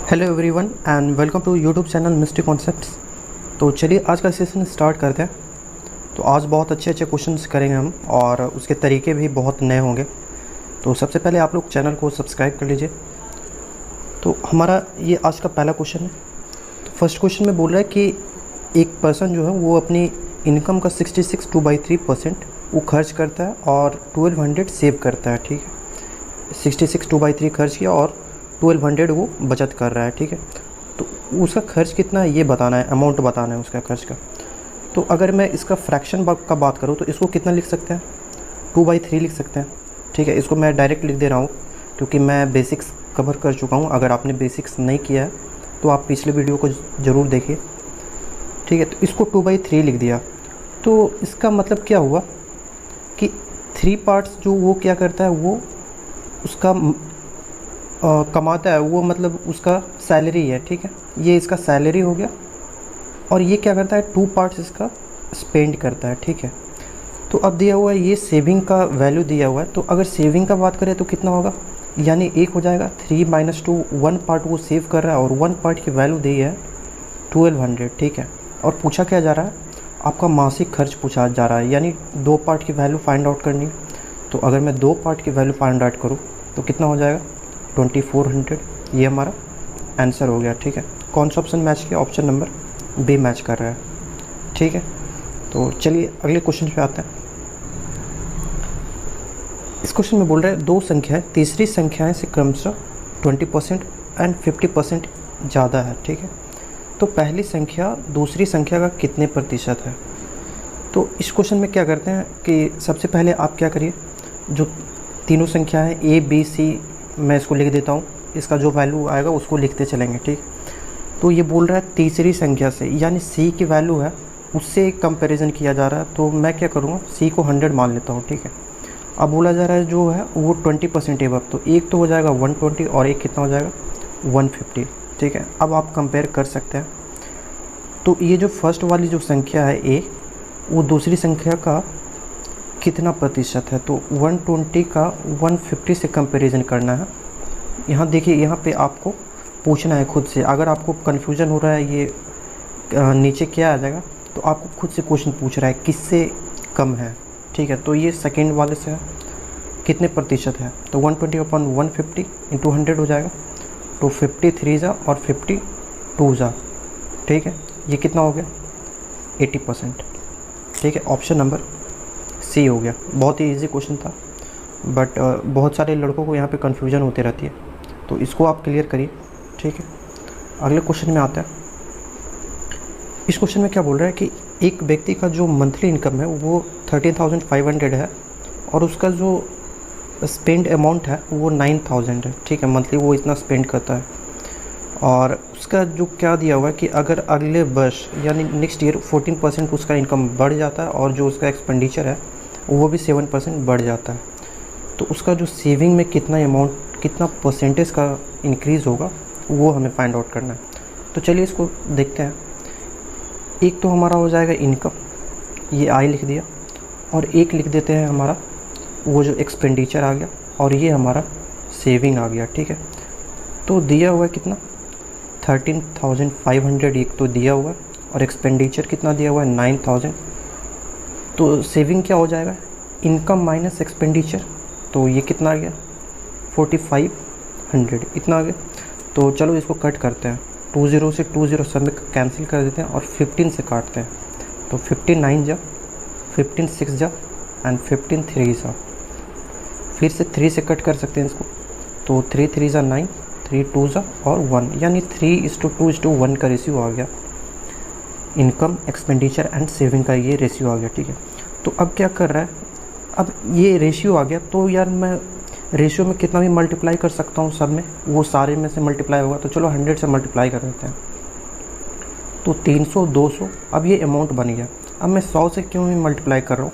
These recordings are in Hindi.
Hello everyone and welcome to YouTube channel Mystery Concepts. तो चलिए आज का सेशन स्टार्ट करते हैं। तो आज बहुत अच्छे अच्छे क्वेश्चंस करेंगे हम और उसके तरीके भी बहुत नए होंगे। तो सबसे पहले आप लोग चैनल को सब्सक्राइब कर लीजिए। तो हमारा ये आज का पहला क्वेश्चन है। तो फर्स्ट क्वेश्चन में बोल रहा है कि एक पर्सन जो है वो अपनी इनकम का 66 2/3% वो खर्च करता है और 1200 सेव करता है। ठीक है, 66 2/3 खर्च किया और 1200 वो बचत कर रहा है। ठीक है, तो उसका खर्च कितना है ये बताना है, अमाउंट बताना है उसका खर्च का। तो अगर मैं इसका फ्रैक्शन का बात करूँ तो इसको कितना लिख सकते हैं, 2/3 लिख सकते हैं। ठीक है, इसको मैं डायरेक्ट लिख दे रहा हूँ क्योंकि मैं बेसिक्स कवर कर चुका हूँ। अगर आपने बेसिक्स नहीं किया है तो आप पिछले वीडियो को ज़रूर देखिए। ठीक है, तो इसको 2/3 लिख दिया। तो इसका मतलब क्या हुआ कि 3 पार्ट्स जो वो क्या करता है, वो उसका कमाता है, वो मतलब उसका सैलरी है। ठीक है, ये इसका सैलरी हो गया और ये क्या करता है, 2 पार्ट्स इसका स्पेंड करता है। ठीक है, तो अब दिया हुआ है ये सेविंग का वैल्यू दिया हुआ है। तो अगर सेविंग का बात करें तो कितना होगा, यानी एक हो जाएगा 3 - 2, 1 पार्ट वो सेव कर रहा है और 1 पार्ट की वैल्यू दी है 1200। ठीक है, और पूछा क्या जा रहा है, आपका मासिक खर्च पूछा जा रहा है, यानी 2 पार्ट की वैल्यू फाइंड आउट करनी है। तो अगर मैं 2 पार्ट की वैल्यू फाइंड आउट करूँ तो कितना हो जाएगा, 2400। ये हमारा आंसर हो गया। ठीक है, कौन सा ऑप्शन मैच किया, ऑप्शन नंबर बी मैच कर रहा है। ठीक है, तो चलिए अगले क्वेश्चन पे आते हैं। इस क्वेश्चन में बोल रहे हैं 2 संख्याएं तीसरी संख्याएं से क्रमशः 20% एंड 50% ज़्यादा है। ठीक है, तो पहली संख्या दूसरी संख्या का कितने प्रतिशत है। तो इस क्वेश्चन में क्या करते हैं कि सबसे पहले आप क्या करिए, जो तीनों संख्याएं ए बी सी, मैं इसको लिख देता हूँ, इसका जो वैल्यू आएगा उसको लिखते चलेंगे। ठीक, तो ये बोल रहा है तीसरी संख्या से, यानी सी की वैल्यू है उससे कंपैरिजन किया जा रहा है। तो मैं क्या करूँगा, सी को 100 मान लेता हूँ। ठीक है, अब बोला जा रहा है जो है वो 20% एबव, तो एक तो हो जाएगा 120 और एक कितना हो जाएगा 150। ठीक है, अब आप कंपेयर कर सकते हैं। तो ये जो फर्स्ट वाली जो संख्या है ए, वो दूसरी संख्या का कितना प्रतिशत है, तो 120 का 150 से कंपैरिजन करना है। यहाँ देखिए, यहाँ पे आपको पूछना है खुद से। अगर आपको कन्फ्यूजन हो रहा है ये नीचे क्या आ जाएगा, तो आपको खुद से क्वेश्चन पूछ रहा है किससे कम है। ठीक है, तो ये सेकेंड वाले से है, कितने प्रतिशत है, तो 120/150 × 100 हो जाएगा। तो 53 जा और 52 जा। ठीक है, ये कितना हो गया, 80%। ठीक है, ऑप्शन नंबर सी हो गया। बहुत ही इजी क्वेश्चन था, बट बहुत सारे लड़कों को यहाँ पे कन्फ्यूजन होते रहती है, तो इसको आप क्लियर करिए। ठीक है, अगले क्वेश्चन में आता है। इस क्वेश्चन में क्या बोल रहा है कि एक व्यक्ति का जो मंथली इनकम है वो 13,500 है और उसका जो स्पेंड अमाउंट है वो 9,000 है। ठीक है, मंथली वो इतना स्पेंड करता है और उसका जो क्या दिया हुआ है कि अगर अगले वर्ष यानी नेक्स्ट ईयर 14% उसका इनकम बढ़ जाता है और जो उसका एक्सपेंडिचर है वो भी 7% बढ़ जाता है, तो उसका जो सेविंग में कितना अमाउंट, कितना परसेंटेज का इंक्रीज़ होगा वो हमें फाइंड आउट करना है। तो चलिए इसको देखते हैं। एक तो हमारा हो जाएगा इनकम, ये आई लिख दिया, और एक लिख देते हैं हमारा वो जो एक्सपेंडिचर आ गया, और ये हमारा सेविंग आ गया। ठीक है, तो दिया हुआ है कितना, 13,500 एक तो दिया हुआ है और एक्सपेंडिचर कितना दिया हुआ है 9,000। तो सेविंग क्या हो जाएगा, इनकम माइनस एक्सपेंडिचर, तो ये कितना आ गया 4,500, इतना आ गया। तो चलो इसको कट करते हैं, 20 से 20 सब में कैंसिल कर देते हैं और 15 से काटते हैं। तो 15 जा, 15 6 जा एंड 15 3 जा, फिर से 3 से कट कर सकते हैं इसको। तो 3 3 जा 9, 3 2 जा और 1, यानी 3:2:1 का रेशियो आ गया। इनकम, एक्सपेंडिचर एंड सेविंग का ये रेशियो आ गया। ठीक है, तो अब क्या कर रहा है, अब ये रेशियो आ गया, तो यार मैं रेशियो में कितना भी मल्टीप्लाई कर सकता हूँ, सब में वो सारे में से मल्टीप्लाई होगा। तो चलो 100 से मल्टीप्लाई कर देते हैं, तो 300 200, अब ये अमाउंट बन गया। अब मैं 100 से क्यों भी मल्टीप्लाई कर रहा हूँ,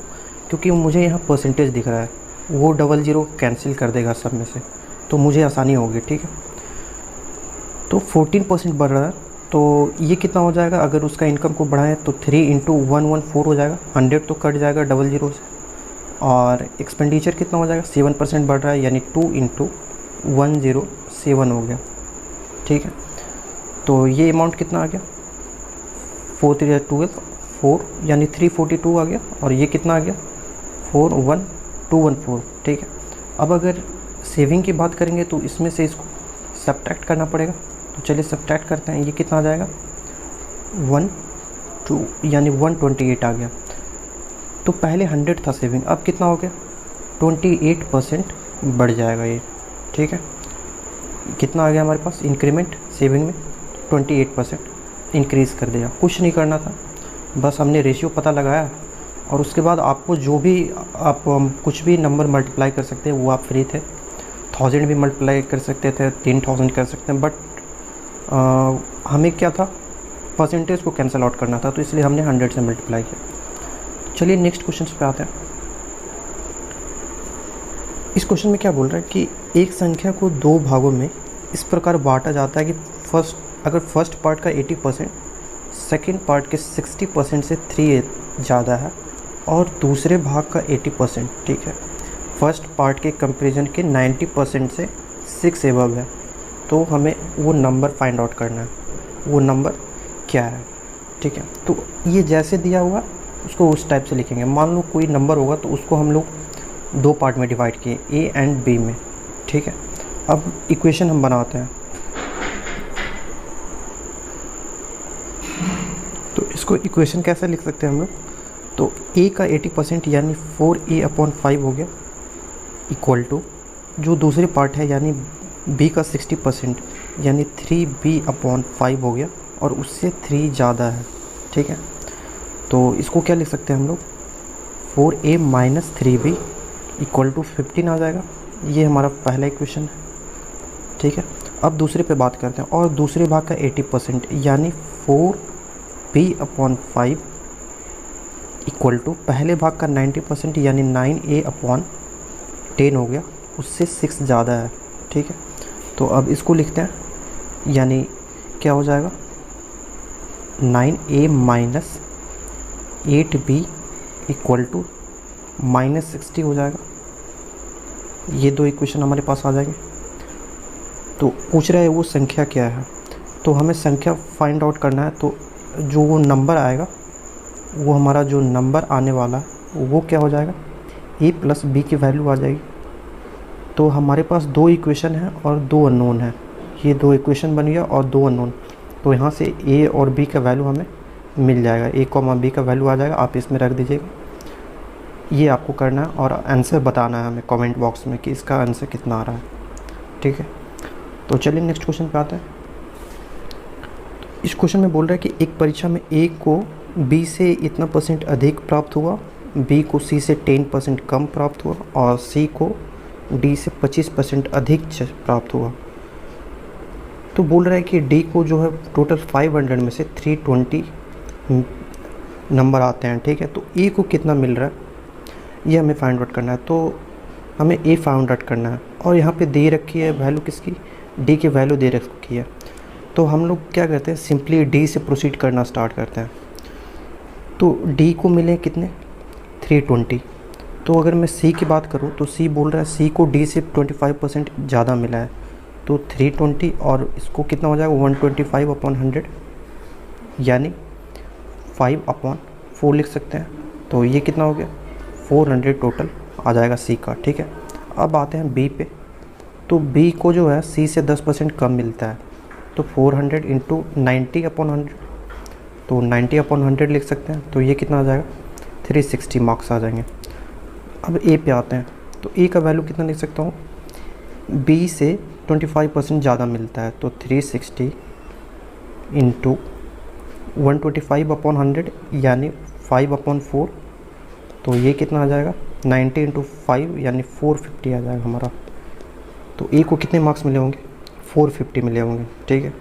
क्योंकि मुझे यहाँ परसेंटेज दिख रहा है, वो 00 कैंसिल कर देगा सब में से, तो मुझे आसानी होगी। ठीक है, तो 14% बढ़ रहा है, तो ये कितना हो जाएगा, अगर उसका इनकम को बढ़ाएं तो 3 × 114 हो जाएगा, 100 तो कट जाएगा 00 से, और एक्सपेंडिचर कितना हो जाएगा, 7% बढ़ रहा है, यानी 2 × 107 हो गया। ठीक है, तो ये अमाउंट कितना आ गया, 4 3 12, 4 यानी 342 आ गया, और ये कितना आ गया 41214, ठीक है। अब अगर सेविंग की बात करेंगे तो इसमें से इसको सब्ट्रैक्ट करना पड़ेगा, तो चलिए सब्ट्रैक्ट करते हैं। ये कितना आ जाएगा 1 2 यानी 128 आ गया। तो पहले 100 था सेविंग, अब कितना हो गया 28% बढ़ जाएगा ये, ठीक है। कितना आ गया हमारे पास इंक्रीमेंट सेविंग में, 28% इंक्रीज़ कर दिया। कुछ नहीं करना था, बस हमने रेशियो पता लगाया, और उसके बाद आपको जो भी आप कुछ भी नंबर मल्टीप्लाई कर सकते हैं वो आप फ्री थे। 1000 भी मल्टीप्लाई कर सकते थे, 3000 कर सकते हैं, बट हमें क्या था, परसेंटेज को कैंसिल आउट करना था, तो इसलिए हमने 100 से मल्टीप्लाई किया। चलिए नेक्स्ट क्वेश्चन पे आते हैं। इस क्वेश्चन में क्या बोल रहा है कि एक संख्या को दो भागों में इस प्रकार बांटा जाता है कि अगर फर्स्ट पार्ट का 80% सेकेंड पार्ट के 60% से 3 ज़्यादा है, और दूसरे भाग का 80%, ठीक है, फर्स्ट पार्ट के कंपैरिजन के 90% से 6 एबव है। तो हमें वो नंबर फाइंड आउट करना है, वो नंबर क्या है, ठीक है। तो ये जैसे दिया हुआ उसको उस टाइप से लिखेंगे। मान लो कोई नंबर होगा तो उसको हम लोग 2 पार्ट में डिवाइड किए, ए एंड बी में, ठीक है। अब इक्वेशन हम बनाते हैं, तो इसको इक्वेशन कैसे लिख सकते हैं हम लोग, तो a का 80% यानी 4a/5 हो गया, इक्वल टू जो दूसरे पार्ट है यानी b का 60% यानी 3b/5 हो गया, और उससे 3 ज़्यादा है, ठीक है। तो इसको क्या लिख सकते हैं हम लोग, 4a - 3b इक्वल टू 15 आ जाएगा। ये हमारा पहला इक्वेशन है, ठीक है। अब दूसरे पे बात करते हैं, और दूसरे भाग का 80% यानी 4b/5 इक्वल टू पहले भाग का 90% यानी 9a/10 हो गया, उससे 6 ज़्यादा है, ठीक है। तो अब इसको लिखते हैं, यानी क्या हो जाएगा 9a - 8b इक्वल टू -60 हो जाएगा। ये 2 इक्वेशन हमारे पास आ जाएंगे। तो पूछ रहा है वो संख्या क्या है, तो हमें संख्या फाइंड आउट करना है। तो जो वो नंबर आएगा, वो हमारा जो नंबर आने वाला है वो क्या हो जाएगा, a + b की वैल्यू आ जाएगी। तो हमारे पास 2 इक्वेशन हैं और 2 अननोन है। ये 2 इक्वेशन बन गया और 2 अननोन, तो यहाँ से a और b का वैल्यू हमें मिल जाएगा, a, b का वैल्यू आ जाएगा। आप इसमें रख दीजिएगा, ये आपको करना है और आंसर बताना है हमें कमेंट बॉक्स में कि इसका आंसर कितना आ रहा है, ठीक है। तो चलिए नेक्स्ट क्वेश्चन पे आते हैं। इस क्वेश्चन में बोल रहा है कि एक परीक्षा में a को b से इतना % अधिक प्राप्त हुआ, b को c से 10% कम प्राप्त हुआ, और c को d से 25% अधिक प्राप्त हुआ। तो बोल रहा है कि d को जो है टोटल 500 में से 320 नंबर आते हैं, ठीक है। तो a को कितना मिल रहा है ये हमें फाइंड आउट करना है। तो हमें a फाइंड आउट करना है, और यहाँ पे दे रखी है वैल्यू किसकी, d की वैल्यू दे रखी है। तो हम लोग क्या करते हैं, सिंपली d से प्रोसीड करना स्टार्ट करते हैं। तो d को मिले कितने 320। तो अगर मैं c की बात करूँ तो c बोल रहा है c को d से 25% ज़्यादा मिला है, तो 320, और इसको कितना हो जाएगा 125/100 यानी 5/4 लिख सकते हैं। तो ये कितना हो गया 400 टोटल आ जाएगा c का, ठीक है। अब आते हैं b पे। तो b को जो है c से 10% कम मिलता है, तो 400 × 90/100, तो 90/100 लिख सकते हैं। तो ये कितना आ जाएगा 360 मार्क्स आ जाएंगे। अब a पे आते हैं, तो a का वैल्यू कितना लिख सकता हूँ, b से 25% ज़्यादा मिलता है, तो 360 × 125/100 यानी 5/4, तो ये कितना आ जाएगा 90 × 5 यानी 450 आ जाएगा हमारा। तो ए को कितने मार्क्स मिले होंगे 450 मिले होंगे, ठीक है।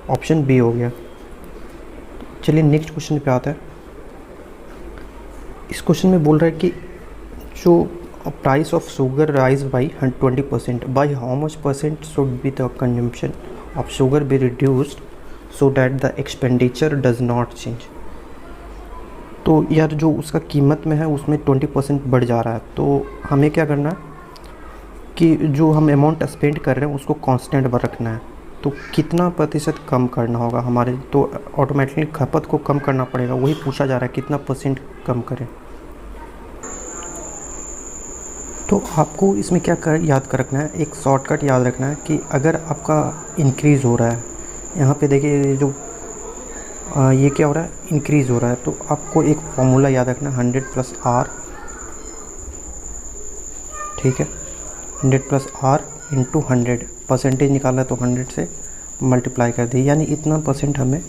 ऑप्शन बी हो गया। चलिए नेक्स्ट क्वेश्चन पे आते हैं। इस क्वेश्चन में बोल रहा है कि जो price of sugar rise by 20%, by how much % should be the consumption of sugar be reduced so that the expenditure does not change. तो यार जो उसका कीमत में है उसमें 20% बढ़ जा रहा है, तो हमें क्या करना है कि जो हम अमाउंट स्पेंड कर रहे हैं उसको कांस्टेंट पर रखना है। तो कितना प्रतिशत कम करना होगा हमारे, तो ऑटोमेटिकली खपत को कम करना पड़ेगा, वही पूछा जा रहा है कितना परसेंट कम करें। तो आपको इसमें क्या याद कर रखना है, एक शॉर्टकट याद रखना है कि अगर आपका इंक्रीज़ हो रहा है, यहाँ पे देखिए जो ये क्या हो रहा है, इंक्रीज़ हो रहा है, तो आपको एक फॉर्मूला याद रखना है 100 + R, ठीक है, 100 + R × 100, परसेंटेज निकालना है तो 100 से मल्टीप्लाई कर दिए, यानी इतना परसेंट हमें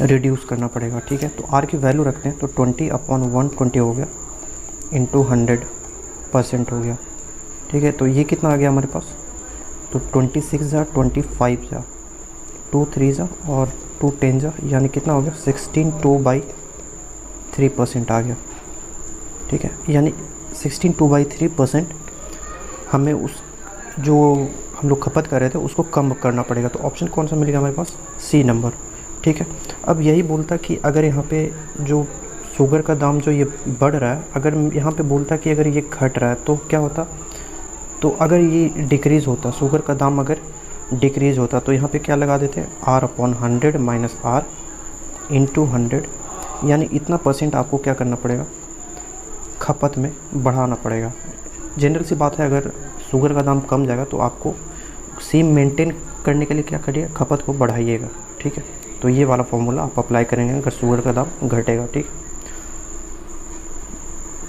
रिड्यूस करना पड़ेगा, ठीक है। तो R की वैल्यू रखते हैं, तो 20/120 हो गया इंटू 100% हो गया, ठीक है। तो ये कितना आ गया हमारे पास, तो 26 जा 25 जा 2 3 जा और 2 10 जा, यानी कितना हो गया 16 2/3% आ गया, ठीक है। यानी 16 2/3% हमें उस जो हम लोग खपत कर रहे थे उसको कम करना पड़ेगा। तो ऑप्शन कौन सा मिलेगा हमारे पास, सी नंबर, ठीक है। अब यही बोलता कि अगर यहाँ पे जो शुगर का दाम जो ये बढ़ रहा है, अगर यहाँ पे बोलता कि अगर ये घट रहा है तो क्या होता, तो अगर ये डिक्रीज़ होता, शुगर का दाम अगर डिक्रीज़ होता, तो यहाँ पे क्या लगा देते हैं, R/100 - R × 100, यानी इतना परसेंट आपको क्या करना पड़ेगा, खपत में बढ़ाना पड़ेगा। जनरल सी बात है, अगर शुगर का दाम कम जाएगा तो आपको सेम मेंटेन करने के लिए क्या करिए, खपत को बढ़ाइएगा, ठीक है। तो ये वाला फॉर्मूला आप अप्लाई करेंगे अगर शुगर का दाम घटेगा, ठीक।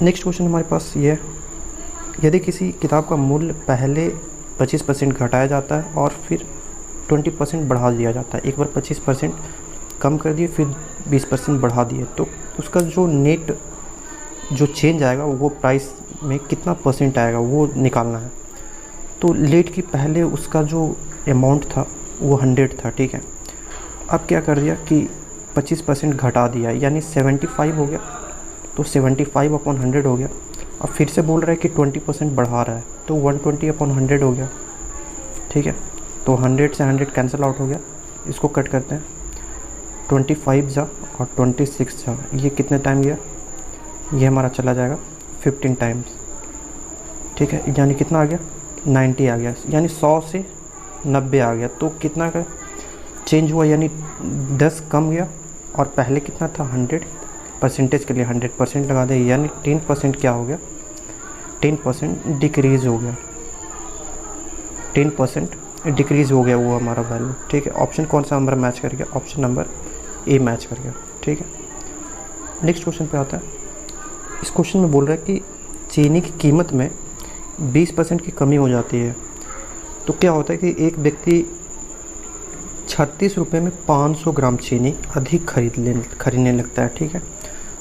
नेक्स्ट क्वेश्चन हमारे पास ये है, यदि किसी किताब का मूल्य पहले 25% घटाया जाता है और फिर 20% बढ़ा दिया जाता है, एक बार 25% कम कर दिए फिर 20% बढ़ा दिए, तो उसका जो नेट जो चेंज आएगा वो प्राइस में कितना परसेंट आएगा वो निकालना है। तो लेट की पहले उसका जो अमाउंट था वो 100 था, ठीक है। अब क्या कर दिया कि 25% घटा दिया, यानी 75 हो गया, तो 75/100 हो गया। अब फिर से बोल रहा है कि 20% बढ़ा रहा है, तो 120/100 हो गया, ठीक है। तो 100 से 100 कैंसिल आउट हो गया, इसको कट करते हैं, 25 जा और 26 जा, ये कितने टाइम गया, ये हमारा चला जाएगा 15 टाइम्स, ठीक है। यानी कितना आ गया, 90 आ गया, यानी 100 से 90 आ गया। तो कितना का चेंज हुआ, यानी 10 कम गया, और पहले कितना था 100, परसेंटेज के लिए 100% लगा दे, यानी 10% क्या हो गया, 10% डिक्रीज़ हो गया, 10% डिक्रीज़ हो गया वो हमारा वैल्यू, ठीक है। ऑप्शन कौन सा हमारा मैच कर गया, ऑप्शन नंबर ए मैच कर गया, ठीक है। नेक्स्ट क्वेश्चन पे आता है, इस क्वेश्चन में बोल रहा है कि चीनी की कीमत में 20% की कमी हो जाती है, तो क्या होता है कि एक व्यक्ति 36 रुपये में 500 ग्राम चीनी अधिक खरीदने लगता है, ठीक है।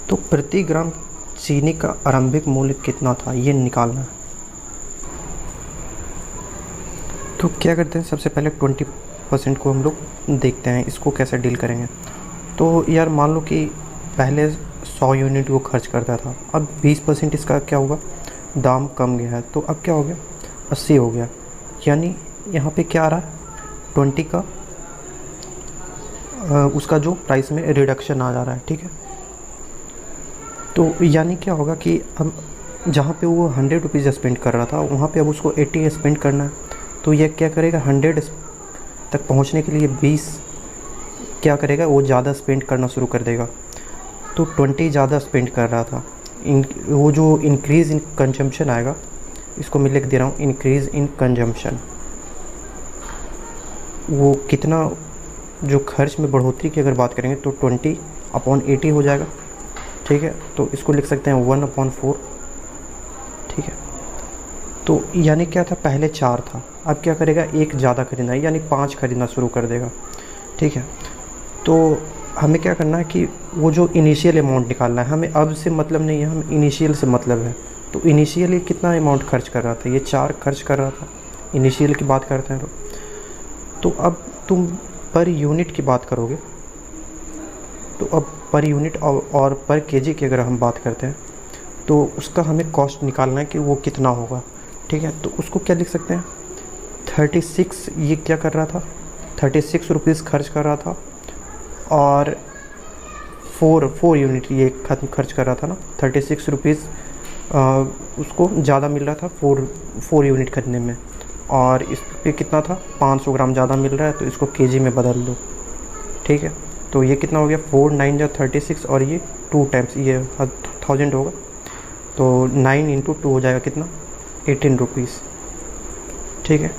तो प्रति ग्राम चीनी का आरंभिक मूल्य कितना था, ये निकालना है। तो क्या करते हैं, सबसे पहले 20% को हम लोग देखते हैं, इसको कैसे डील करेंगे। तो यार मान लो कि पहले 100 यूनिट वो खर्च करता था, अब 20% इसका क्या होगा, दाम कम गया है, तो अब क्या हो गया, 80 हो गया, यानी यहाँ पे क्या आ रहा है, 20 का उसका जो प्राइस में रिडक्शन आ जा रहा है, ठीक है। तो यानी क्या होगा कि अब जहाँ पे वो 100 रुपीज़ स्पेंड कर रहा था, वहाँ पे अब उसको 80 स्पेंड करना है, तो ये क्या करेगा, 100 तक पहुँचने के लिए 20 क्या करेगा, वो ज़्यादा स्पेंड करना शुरू कर देगा। तो 20 ज़्यादा स्पेंड कर रहा था, वो जो इंक्रीज़ इन कंजम्पशन आएगा, इसको मैं लिख दे रहा हूँ, इंक्रीज़ इन कंजम्पशन, वो कितना जो खर्च में बढ़ोतरी की अगर बात करेंगे तो 20/80 हो जाएगा, ठीक है। तो इसको लिख सकते हैं 1/4, ठीक है। तो यानी क्या था, पहले 4 था, अब क्या करेगा, एक ज़्यादा खरीदना है, यानी 5 खरीदना शुरू कर देगा, ठीक है। तो हमें क्या करना है कि वो जो इनिशियल अमाउंट निकालना है, हमें अब से मतलब नहीं है, हमें इनिशियल से मतलब है। तो इनिशियली कितना अमाउंट खर्च कर रहा था, ये 4 खर्च कर रहा था, इनिशियल की बात करते हैं। तो अब तुम पर यूनिट की बात करोगे, तो अब पर यूनिट और पर केजी की अगर हम बात करते हैं, तो उसका हमें कॉस्ट निकालना है कि वो कितना होगा, ठीक है। तो उसको क्या लिख सकते हैं, 36, ये क्या कर रहा था, 36 रुपीज़ खर्च कर रहा था, और 4 यूनिट ये खर्च कर रहा था ना, 36 रुपीज़ उसको ज़्यादा मिल रहा था 4 यूनिट खरीदने में, और इस पे कितना था 500 ग्राम ज़्यादा मिल रहा है, तो इसको केजी में बदल दो, ठीक है। तो ये कितना हो गया 4 9 जा 36 और ये 2 टाइम्स ये 1000 होगा, तो 9 × 2 हो जाएगा कितना 18 रुपीज़, ठीक है।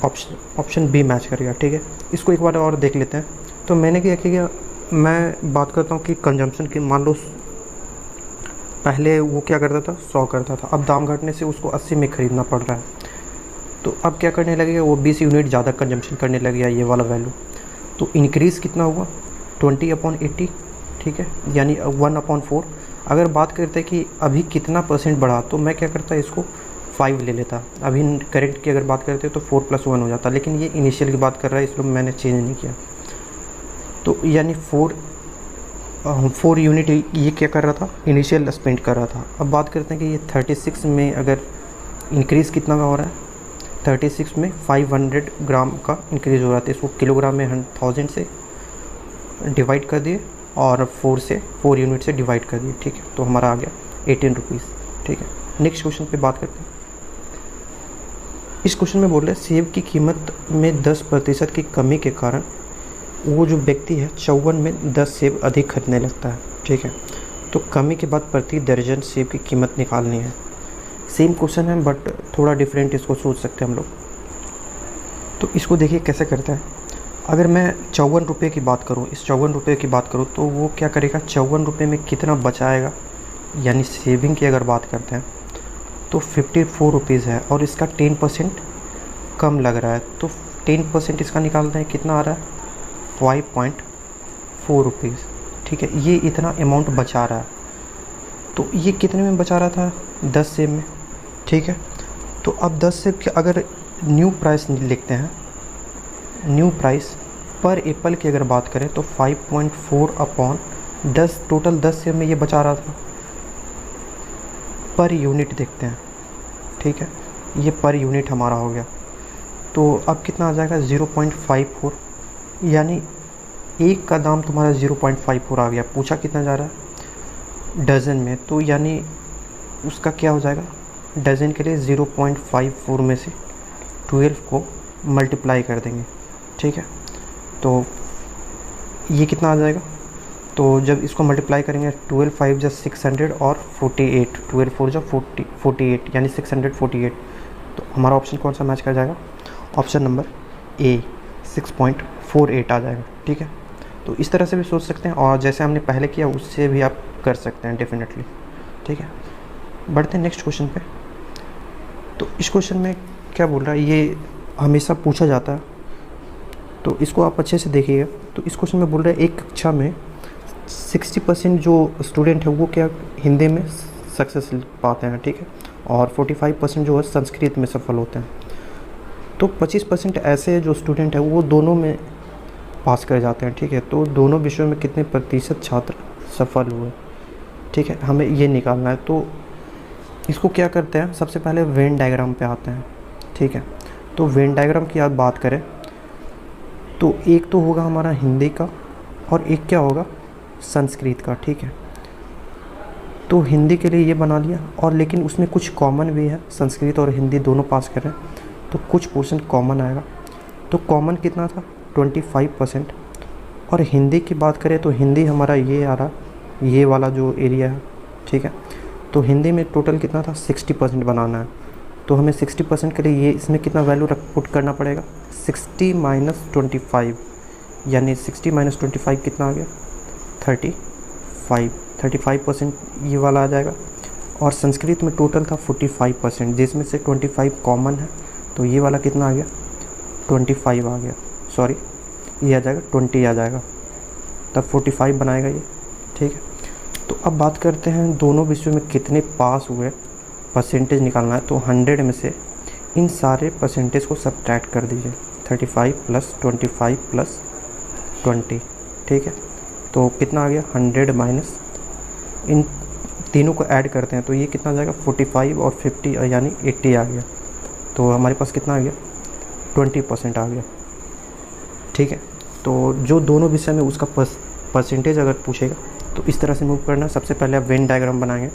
ऑप्शन बी मैच करेगा, ठीक है। इसको एक बार और देख लेते हैं। तो मैंने क्या किया, मैं बात करता हूँ कि कंजम्पशन की, मान लो पहले वो क्या करता था 100 करता था, अब दाम घटने से उसको 80 में ख़रीदना पड़ रहा है, तो अब क्या करने लगेगा वो 20 यूनिट ज़्यादा कंजम्पशन करने लगेगा ये वाला वैल्यू। तो इंक्रीज़ कितना हुआ 20/80, ठीक है, यानी 1/4। अगर बात करते हैं कि अभी कितना % बढ़ा, तो मैं क्या करता इसको 5 ले लेता। अभी करेक्ट की अगर बात करते तो 4 + 1 हो जाता, लेकिन ये इनिशियल की बात कर रहा है इसलिए मैंने चेंज नहीं किया। तो यानी 4 यूनिट ये क्या कर रहा था इनिशियल स्पेंड कर रहा था। अब बात करते हैं कि ये 36 में अगर इंक्रीज़ कितना का हो रहा है, 36 में 500 ग्राम का इंक्रीज़ हो रहा था। इसको किलोग्राम में 1000 से डिवाइड कर दिए और 4 यूनिट से डिवाइड कर दिए, ठीक है। तो हमारा आ गया 18 रुपीज़, ठीक है। नेक्स्ट क्वेश्चन पे बात करते हैं। इस क्वेश्चन में बोल रहे हैं सेब की कीमत में 10% की कमी के कारण वो जो व्यक्ति है 54 में 10 सेब अधिक खरीदने लगता है, ठीक है। तो कमी के बाद प्रति दर्जन सेब की कीमत निकालनी है। सेम क्वेश्चन है बट थोड़ा डिफरेंट इसको सोच सकते हैं हम लोग। तो इसको देखिए कैसे करते हैं। अगर मैं 54 रुपये की बात करूँ, इस 54 रुपये की बात करूँ, तो वो क्या करेगा 54 रुपये में कितना बचाएगा, यानी सेविंग की अगर बात करते हैं तो 54 रुपीज़ है और इसका 10% कम लग रहा है, तो 10% इसका निकालते हैं कितना आ रहा है 5.4 रुपीज़, ठीक है। ये इतना अमाउंट बचा रहा है, तो ये कितने में बचा रहा था 10 सेब में, ठीक है। तो अब 10 सेब के अगर न्यू प्राइस लिखते हैं, न्यू प्राइस पर एप्पल की अगर बात करें तो 5.4/10, टोटल 10 सेब में ये बचा रहा था। पर यूनिट देखते हैं, ठीक है, ये पर यूनिट हमारा हो गया। तो अब कितना आ जाएगा 0.54, यानी एक का दाम तुम्हारा 0.54 आ गया। पूछा कितना जा रहा है डज़न में, तो यानी उसका क्या हो जाएगा डज़न के लिए 0.54 में से 12 को मल्टीप्लाई कर देंगे, ठीक है। तो ये कितना आ जाएगा, तो जब इसको मल्टीप्लाई करेंगे 12 5 जा 600 और 48, 12 4 जा 48 यानी 648। तो हमारा ऑप्शन कौन सा मैच कर जाएगा, ऑप्शन नंबर ए 6.48 आ जाएगा, ठीक है। तो इस तरह से भी सोच सकते हैं और जैसे हमने पहले किया उससे भी आप कर सकते हैं डेफिनेटली, ठीक है। बढ़ते हैं नेक्स्ट क्वेश्चन पे। तो इस क्वेश्चन में क्या बोल रहा है, ये हमेशा पूछा जाता है, तो इसको आप अच्छे से देखिएगा। तो इस क्वेश्चन में बोल रहा है एक कक्षा में 60% जो स्टूडेंट है वो क्या हिंदी में सक्सेस पाते हैं, ठीक है, और 45% जो है संस्कृत में सफल होते हैं। तो 25% ऐसे जो स्टूडेंट है वो दोनों में पास कर जाते हैं, ठीक है। तो दोनों विषयों में कितने प्रतिशत छात्र सफल हुए, ठीक है, हमें ये निकालना है। तो इसको क्या करते हैं, सबसे पहले वेन डायग्राम पे आते हैं, ठीक है। तो वेन डायग्राम की आप बात करें तो एक तो होगा हमारा हिंदी का और एक क्या होगा संस्कृत का, ठीक है। तो हिंदी के लिए ये बना लिया, और लेकिन उसमें कुछ कॉमन भी है, संस्कृत और हिंदी दोनों पास कर रहे हैं तो कुछ पोर्शन कॉमन आएगा। तो कॉमन कितना था 25%, और हिंदी की बात करें तो हिंदी हमारा ये आ रहा, ये वाला जो एरिया है, ठीक है। तो हिंदी में टोटल कितना था 60% बनाना है, तो हमें 60% के लिए ये इसमें कितना वैल्यू पुट करना पड़ेगा 60 - 25, यानी 60 - 25 कितना आ गया 35% ये वाला आ जाएगा। और संस्कृत में टोटल था 45%, जिसमें से 25 कॉमन है, तो ये वाला कितना आ गया 25 आ गया, सॉरी ये आ जाएगा 20 आ जाएगा, तब 45 बनाएगा ये, ठीक है। तो अब बात करते हैं दोनों विषयों में कितने पास हुए, परसेंटेज निकालना है। तो 100 में से इन सारे परसेंटेज को सब्ट्रैक्ट कर दीजिए, 35 + 25 + 20, ठीक है। तो कितना आ गया 100 माइनस इन तीनों को ऐड करते हैं तो ये कितना आ जाएगा 45 और 50 यानी 80 आ गया। तो हमारे पास कितना आ गया 20% आ गया, ठीक है। तो जो दोनों विषय में उसका परसेंटेज अगर पूछेगा तो इस तरह से मूव करना। सबसे पहले आप वेन डायग्राम बनाएंगे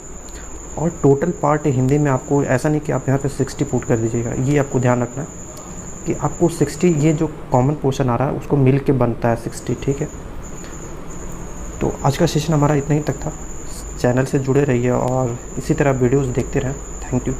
और टोटल पार्ट हिंदी में आपको ऐसा नहीं कि आप यहाँ पे 60 पुट कर दीजिएगा, ये आपको ध्यान रखना है। कि आपको 60 ये जो कॉमन पोर्शन आ रहा है उसको मिल के बनता है 60, ठीक है। तो आज का सेशन हमारा इतना ही तक था। चैनल से जुड़े रहिए और इसी तरह वीडियोस देखते रहें। Thank you.